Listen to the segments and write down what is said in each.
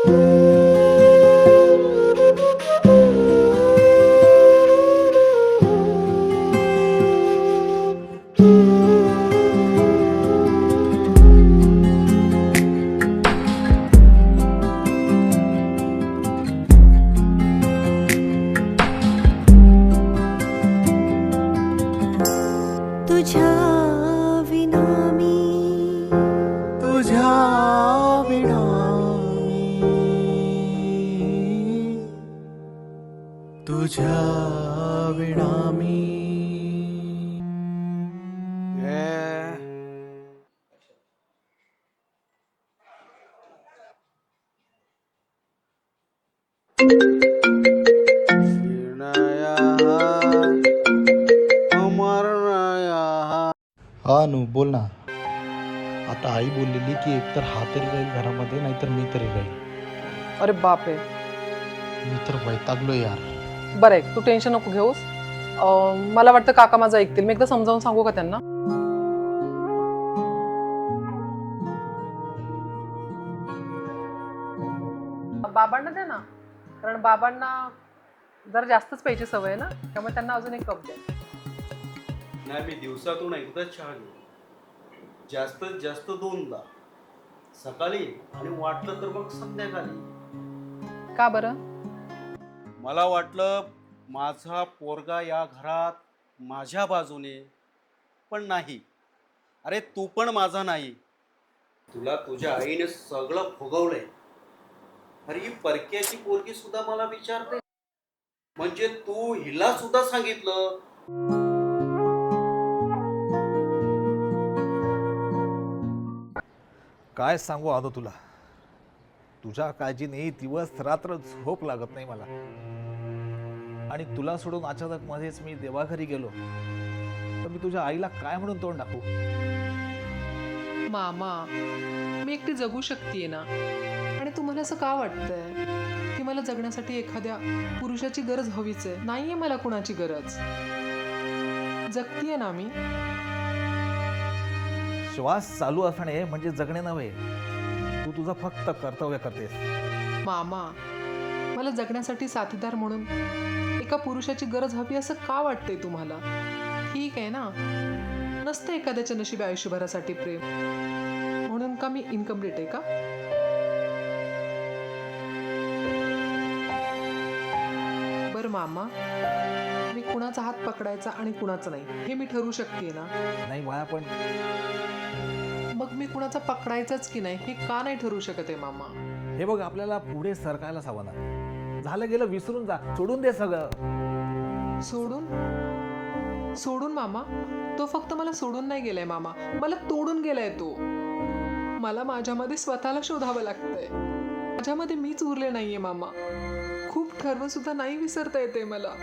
हा नू बोल ना. आता आई बोललेली की एकतर हा तरी राहील घरामध्ये नाहीतर मी तरी राहील. अरे बाप रे. मी तर वैतागलो यार. बरं आहे, तू टेन्शन नको घेऊस. मला वाटतं काका माझं ऐकतील. मी एकदा समजावून सांगू का त्यांना? बाबांना द्या ना, कारण बाबांना जरा जास्तच प्यायची सवय आहे ना, त्यामुळे त्यांना अजून एक कप द्या. नाही, मी दिवसातून एकदाच चहा घेऊ, जास्तीत जास्त 2दा, सकाळी आणि वाटलं तर मग संध्याकाळी. का बरं? मला वाटलं माझा पोरगा या घरात माझ्या बाजूने, पण नाही. अरे तू पण माझा नाही. तुला तुझ्या आईने सगळं भोगवलंय. अरे ही परक्याची पोरगी सुद्धा मला विचारते, म्हणजे तू हिला सुद्धा सांगितलं? काय सांगू आदो तुला, तुझ्या काळजीने दिवस रात्र झोप लागत नाही मला. आणि तुला सोडून अचानक मध्येच मी देवाघरी गेलो तर मी तुझ्या आईला काय म्हणून तोंड दाखवू? मामा, मी एकटी जगू शकतेय ना. आणि तुम्हाला असं का वाटतंय की मला जगण्यासाठी एखाद्या पुरुषाची गरज हवीच आहे? नाहीये मला कुणाची गरज. जगतीये ना मी. श्वास चालू असणे म्हणजे जगणे नव्हे. तू तुझं फक्त कर्तव्य करतेस. मामा, मला जगण्यासाठी साथीदार म्हणून एका पुरुषाची गरज हवी असं का वाटतंय तुम्हाला? ठीक आहे ना, नसतं एखाद्याच्या नशिबी आयुष्यभरासाठी प्रेम, म्हणून का मी इनकम्प्लीट आहे का? बरं मामा, मी कुणाचा हात पकडायचा आणि कुणाचा नाही हे मी ठरवू शकते ना. नाही बाळा, पण मग मी कुणाचा पकडायचाच की नाही हे का नाही ठरवू शकत आहे मामा? हे बघ, आपल्याला पुढे सरकायलाच हवं ना. झालं गेलं विसरून जा, सोडून दे सगळं. सोडून मामा? तो फक्त मला सोडून नाही गेलाय मामा, मला तोडून गेलाय तो. मला माझ्यामध्ये स्वतःला शोधावं लागतंय. माझ्यामध्ये मीच उरले नाहीये मामा. खूप ठरवून सुद्धा नाही विसरता येते मला.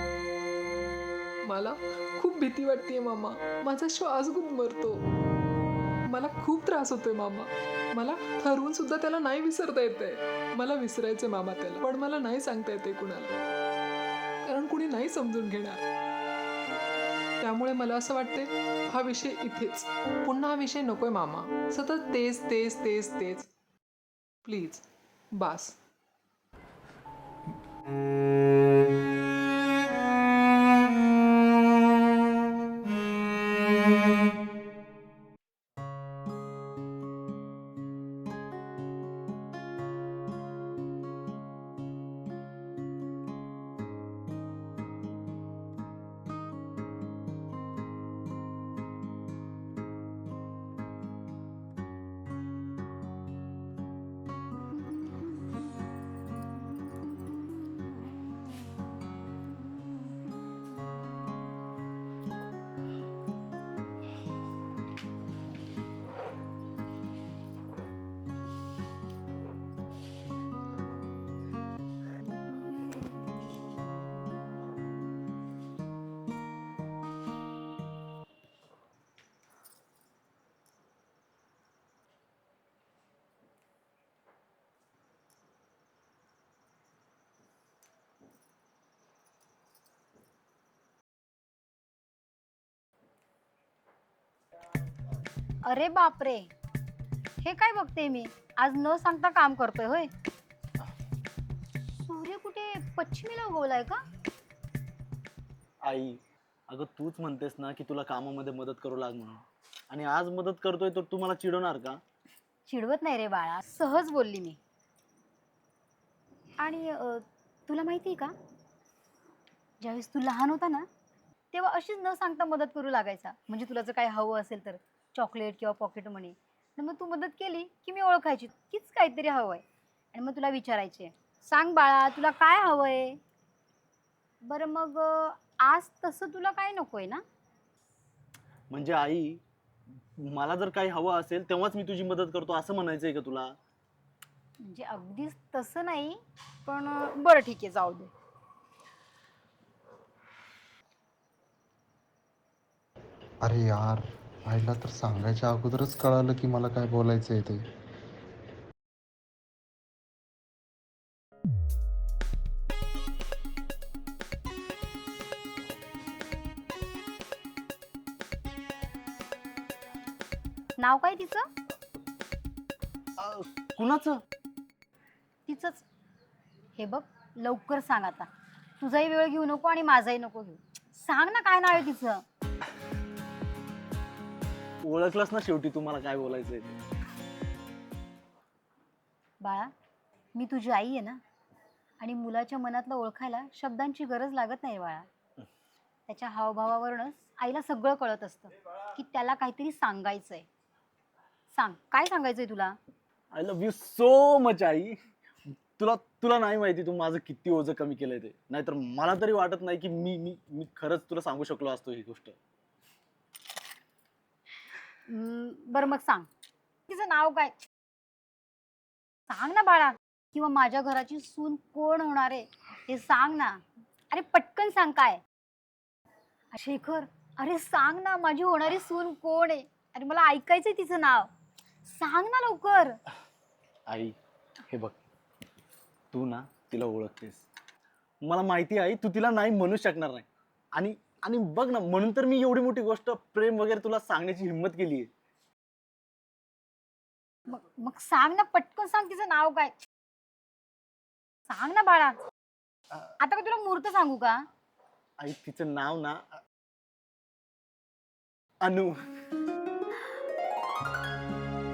मला खूप भीती वाटतेय मामा. माझा श्वास गुदमरतो. मला खूप त्रास होतोय मामा. मला ठरवून सुद्धा त्याला नाही विसरता येते. मला विसरायचंय मामा त्याला, पण मला नाही सांगता येते कुणाला, कारण कुणी नाही समजून घेणार. त्यामुळे मला असं वाटतंय हा विषय इथेच, पुन्हा हा विषय नकोय मामा. सतत तेच तेच तेच तेच. प्लीज बास. अरे बापरे, हे काय बघते मी? आज न सांगता काम करतोय होय? हे कुठे पश्चिमेला उगवलाय का? आई, अगं तूच म्हणतेस ना की तुला कामामध्ये मदत करू लाग म्हणून, आणि आज मदत करतोय तर तू मला चिडवणार का? चिडवत नाही रे बाळा, सहज बोलली मी. आणि तुला माहिती आहे का, ज्यावेळेस तू लहान होता ना तेव्हा अशीच न सांगता मदत करू लागायचा. म्हणजे तुला जर काय हवं असेल तर चॉकलेट किंवा पॉकेट मनी, तर मग तू मदत केली की मी ओळखायची कीच काहीतरी हवंय. आणि मग तुला विचारायचे, सांग बाळा तुला काय हवंय. बरं मग आज तसं तुला काय नकोय ना? म्हणजे आई, मला जर काही हवं असेल तेव्हाच मी तुझी मदत करतो असं म्हणायचंय का तुला? म्हणजे अगदीच तसं नाही, पण बरं ठीक आहे, जाऊ दे. अरे यार, आईला तर सांगायच्या अगोदरच कळालं की मला काय बोलायचं आहे ते. नाव काय तिचं? कुणाचं? तिचंच. हे बघ, लवकर सांग आता. तुझाही वेळ घेऊ नको आणि माझाही नको घेऊ. सांग ना काय नाव आहे तिचं. ओळखलंस ना शेवटी तू मला काय बोलायचंय. बाळा, मी तुझी आई आहे ना, आणि मुलाच्या मनातलं ओळखायला शब्दांची गरज लागत नाही बाळा. त्याच्या हावभावावरूनच आईला सगळं कळत असतं की त्याला काहीतरी सांगायचंय. सांग, काय सांगायचंय तुला? I love you so much I. तुला तुला नाही माहिती तू माझं किती ओझं कमी केलंय ते. नाहीतर मला तरी वाटत नाही की मी मी मी खरंच तुला सांगू शकलो असतो ही गोष्ट. बरं मग सांग, तिचं नाव काय? सांग ना बाळा. किंवा माझ्या घराची सून कोण होणार आहे हे सांग ना. अरे पटकन सांग काय. शेखर, अरे सांग ना, माझी होणारी सून कोण आहे? अरे मला ऐकायचंय तिचं नाव. सांग ना लवकर. आई हे बघ, तू ना तिला ओळखतेस. मला माहिती आहे तू तिला नाही म्हणू शकणार नाही. आणि आणि बघ ना, म्हणून तर मी एवढी मोठी गोष्ट प्रेम वगैरे तुला सांगण्याची हिंमत केली आहे. मग मग सांग ना, पटकन सांग तिचं नाव काय. सांग ना बाळा. आता का तुला मुहूर्त सांगू का? आई तिचं नाव ना अनु.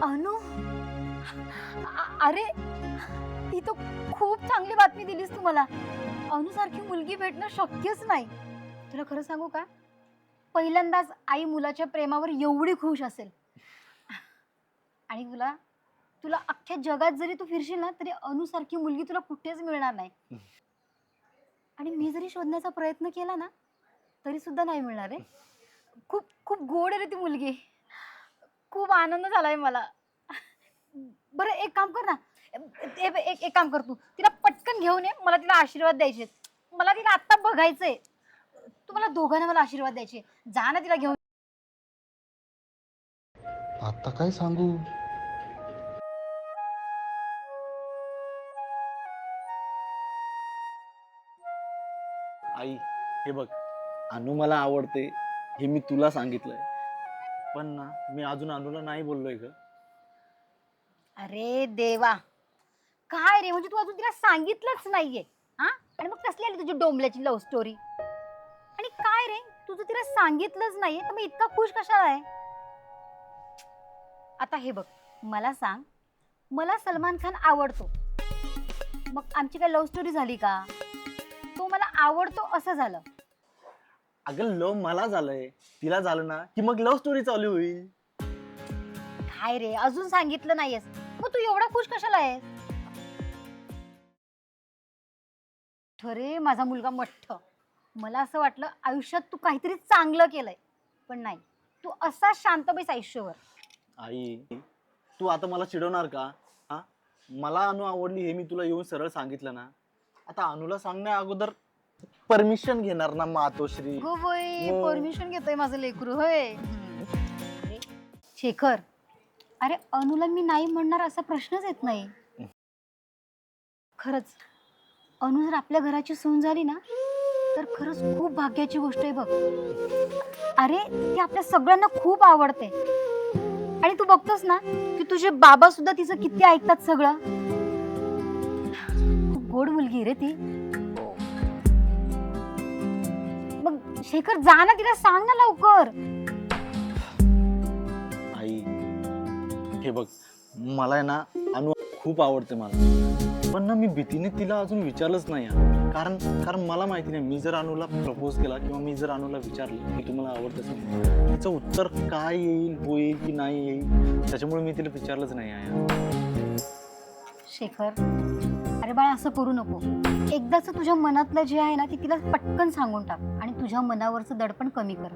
अनु? अरे ही तो खूप चांगली बातमी दिलीस तू मला. अनु सारखी मुलगी भेटणं शक्यच नाही. तुला खरं सांगू का, पहिल्यांदाच आई मुलाच्या प्रेमावर एवढी खुश असेल. आणि तुला तुला अख्ख्या जगात जरी तू फिरशील ना तरी अनु सारखी मुलगी तुला कुठेच मिळणार नाही. आणि मी जरी शोधण्याचा प्रयत्न केला ना तरी सुद्धा नाही मिळणार रे. खूप खूप गोड आहे रे ती मुलगी. खूप आनंद झालाय मला. बरं एक काम कर ना, एक काम कर, तू तिला पटकन घेऊन ये. मला तिला आशीर्वाद द्यायचे. मला तिला आत्ता बघायचंय. तुम्हाला दोघांना मला आशीर्वाद द्यायचे. जा ना तिला घेऊन. आता काय सांगू? आई हे बघ, अनु मला आवडते हे मी तुला सांगितलंय, पण ना मी अजून अनुला नाही बोललोय ग. अरे देवा, काय रे, म्हणजे तू अजून तिला सांगितलंच नाहीये हा? आणि मग कसली आली तुझी डोंबल्याची लव्ह स्टोरी? आणि काय रे, तुझं तिला सांगितलंच नाहीये तर मग इतका खुश कशाला आहे? आता हे बघ, मला सांग, मला सलमान खान आवडतो, मग आमची काय लव्ह स्टोरी झाली का? तो मला आवडतो असं झालं. अगं लव मला झालंय, तिला झालं ना की मग लव्ह स्टोरी चालू होईल. काय रे, अजून सांगितलं नाहीयेस, मग तू एवढा खुश कशाला आहेस? ठरे माझा मुलगा मठ्ठ, मला असं वाटलं आयुष्यात तू काहीतरी चांगलं केलंय, पण नाही, तू असा शांत बैस आयुष्यभर. आई तू आता मला चिडवणार का? हा, मला अनु आवडली हे मी तुला येऊन सरळ सांगितलं ना. आता अनुला सांगण्या अगोदर परमिशन घेणार ना मातोश्री. गो बाई, हो. परमिशन घेतोय माझं लेकरू. होय अरे, शेखर, अरे अनुला मी नाही म्हणणार असा प्रश्नच येत नाही. खरंच अनु जर आपल्या घराची सून झाली ना तर खरंच खूप भाग्याची गोष्ट आहे बघ. अरे ती आपल्या सगळ्यांना खूप आवडते. आणि तू बघतोस ना की तुझे बाबा सुद्धा तिचं किती ऐकतात सगळं. खूप गोड मुलगी मुलगी रे ती. मग शेखर जा ना, तिला सांग ना लवकर. आई हे बघ, मला आहे ना अनु खूप आवडते मला, पण ना मी भीतीने तिला अजून विचारलंच नाही यार. कारण मला माहिती नाही, मी जर अनुला प्रपोज केला किंवा मी जर अनुला विचारलं की तुम्हाला आवडतंच नाही, तिचं उत्तर काय येईल, होईल की नाही येईल, त्याच्यामुळे मी तिला विचारलंच नाही यार. शेखर, अरे बाळा असं करू नको. एकदाच तुझ्या मनातलं जे आहे ना ते तिला पटकन सांगून टाक आणि तुझ्या मनावरचं दडपण कमी कर.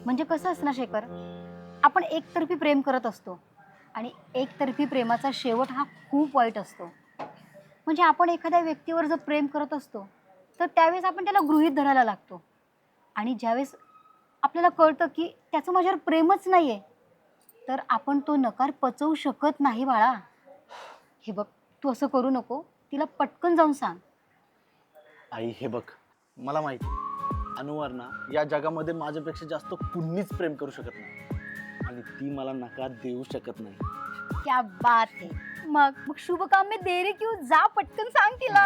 म्हणजे कसं असतं ना शेखर, आपण एकतर्फी प्रेम करत असतो आणि एकतर्फी प्रेमाचा शेवट हा खूप वाईट असतो. म्हणजे आपण एखाद्या व्यक्तीवर जर प्रेम करत असतो तर त्यावेळेस आपण त्याला गृहीत धरायला लागतो आणि ज्यावेळेस आपल्याला कळतं की त्याचं माझ्यावर प्रेमच नाही आहे तर आपण तो नकार पचवू शकत नाही बाळा. हे बघ, तू असं करू नको, तिला पटकन जाऊन सांग. आई हे बघ, मला माहिती अनुवर ना या जगामध्ये माझ्यापेक्षा जास्त कुणीच प्रेम करू शकत नाही आणि ती मला नकार देऊ शकत नाही. क्या बात है. मग शुभ काम में देरी क्यों, जा पटकन सांग तिला.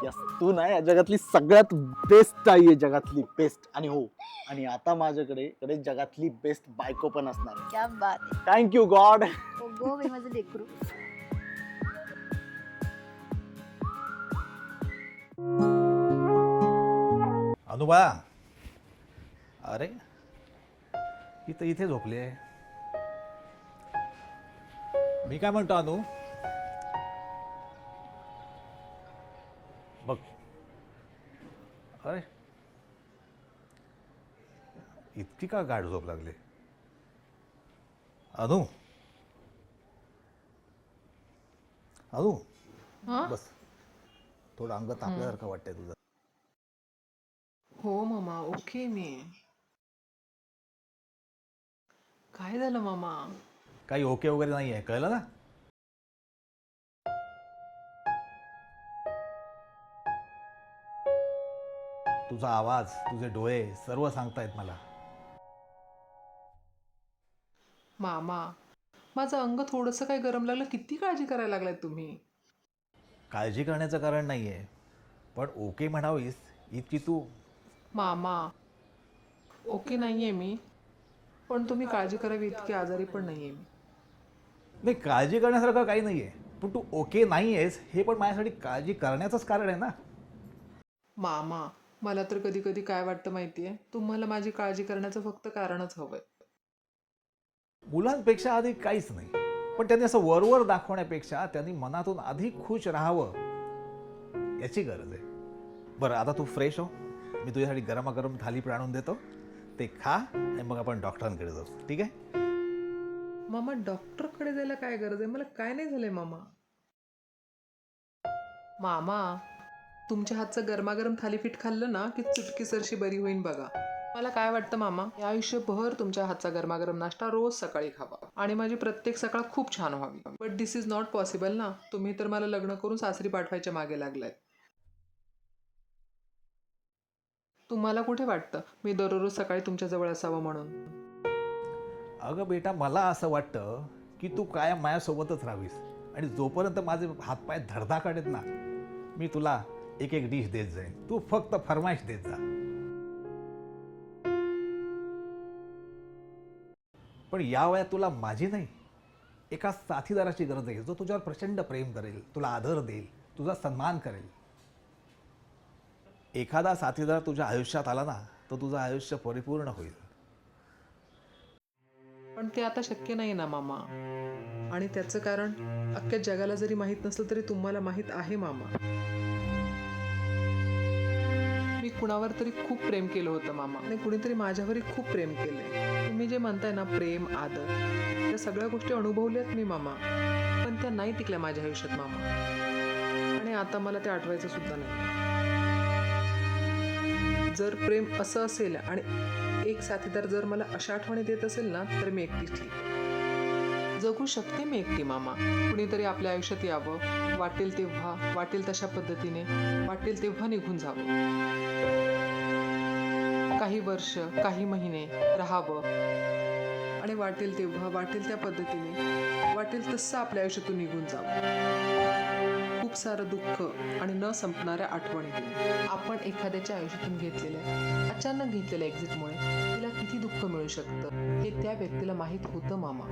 यस, तू ना या जगातली सगळ्यात बेस्ट आई आहे, जगातली बेस्ट. आणि हो, आणि आता माझ्याकडे जगातली बेस्ट बायको पण असणार. क्या बात है. Thank you God. O go by माझं लेकरू. अनुबा, अरे इथं इथे झोपली आहे. मी काय म्हणतो अनु, बघ, अरे इतकी का गाढ झोप लागली अनु? अनु हा? बस, थोडं अंग तापल्यासारखं वाटतंय तुझं. हो मामा, ओके. मी काय झालं मामा? काही ओके वगैरे नाही आहे, कळलं ना? तुझा आवाज, तुझे डोळे सर्व सांगतायत मला. मामा, माझं अंग थोडंसं काय गरम लागलं, किती काळजी करायला लागलाय तुम्ही. काळजी करण्याचं कारण नाही आहे, पण ओके म्हणावीस इतकी तू. मामा, ओके नाहीये मी, पण तुम्ही काळजी करावी इतकी आजारी पण नाहीये मी. नाही, काळजी करण्यासारखं काही नाही आहे, पण तू ओके नाही आहेस हे पण माझ्यासाठी काळजी करण्याचंच कारण आहे ना. मामा, मला तर कधी कधी काय वाटतं माहितीये, तुम्हाला माझी काळजी करण्याचं फक्त कारणच हवंय. मुलांपेक्षा अधिक काहीच नाही, पण त्यांनी असं वरवर दाखवण्यापेक्षा त्यांनी मनातून अधिक खुश राहावं याची गरज आहे. बरं, आता तू फ्रेश हो, मी तुझ्यासाठी गरमागरम थालीपीठ आणून देतो, ते खा आणि मग आपण डॉक्टरांकडे जाऊ, ठीक आहे? मामा, डॉक्टरकडे जायला काय गरज आहे? मला काय नाही झालंय मामा. मामा, तुमच्या हातचं गरमागरम थालीपीठ खाल्लं ना की चुटकीसरशी बरी होईन बघा. मला काय वाटतं मामा, या आयुष्यभर तुमच्या हातचा गरमागरम नाश्ता रोज सकाळी खावा आणि माझी प्रत्येक सकाळ खूप छान व्हावी. But this is not possible ना. तुम्ही तर मला लग्न करून सासरी पाठवायच्या मागे लागलाय. तुम्हाला कुठे वाटतं मी दररोज सकाळी तुमच्या जवळ असावं म्हणून? अगं बेटा, मला असं वाटतं की तू कायम माझ्यासोबतच राहावीस आणि जोपर्यंत माझे हातपाय धडधाकट आहेत ना, मी तुला एक एक डिश देत जाईन, तू फक्त फरमाईश देत जा. पण या वयात तुला माझी नाही, एका साथीदाराची गरज आहे जो तुझ्यावर प्रचंड प्रेम करेल, तुला आदर देईल, तुझा सन्मान करेल. एखादा साथीदार तुझ्या आयुष्यात आला ना तर तुझं आयुष्य परिपूर्ण होईल. पण ते आता शक्य नाही ना मामा, आणि त्याचं कारण अख्ख्या जगाला जरी माहीत नसलं तरी तुम्हाला माहीत आहे मामा. मी कुणावर तरी खूप प्रेम केलं होतं मामा, आणि कुणीतरी माझ्यावरही खूप प्रेम केलंय. तुम्ही जे म्हणताय ना, प्रेम, आदर, त्या सगळ्या गोष्टी अनुभवल्यात मी मामा, पण त्या नाही टिकल्या माझ्या आयुष्यात मामा, आणि आता मला ते आठवायचं सुद्धा नाही. जर प्रेम असं असेल आणि एक साथीदार जर मला अशा आठवणी देत असेल ना, तर मी एकटीच ठीक, जगू शकते मी एकटी मामा. कुणीतरी आपल्या आयुष्यात यावं, वाटेल तेव्हा, वाटेल तशा पद्धतीने, वाटेल तेव्हा निघून जावं, काही वर्ष, काही महिने राहावं आणि वाटेल तेव्हा वाटेल त्या पद्धतीने वाटेल तसं आपल्या आयुष्यातून निघून जावं. खूप सारं दुःख आणि न संपणाऱ्या आठवणी आपण एखाद्याच्या आयुष्यातून घेतलेल्या अचानक घेतलेल्या एक्झिटमुळे तिला किती दुःख मिळू शकतं हे त्या व्यक्तीला माहीत होतं मामा.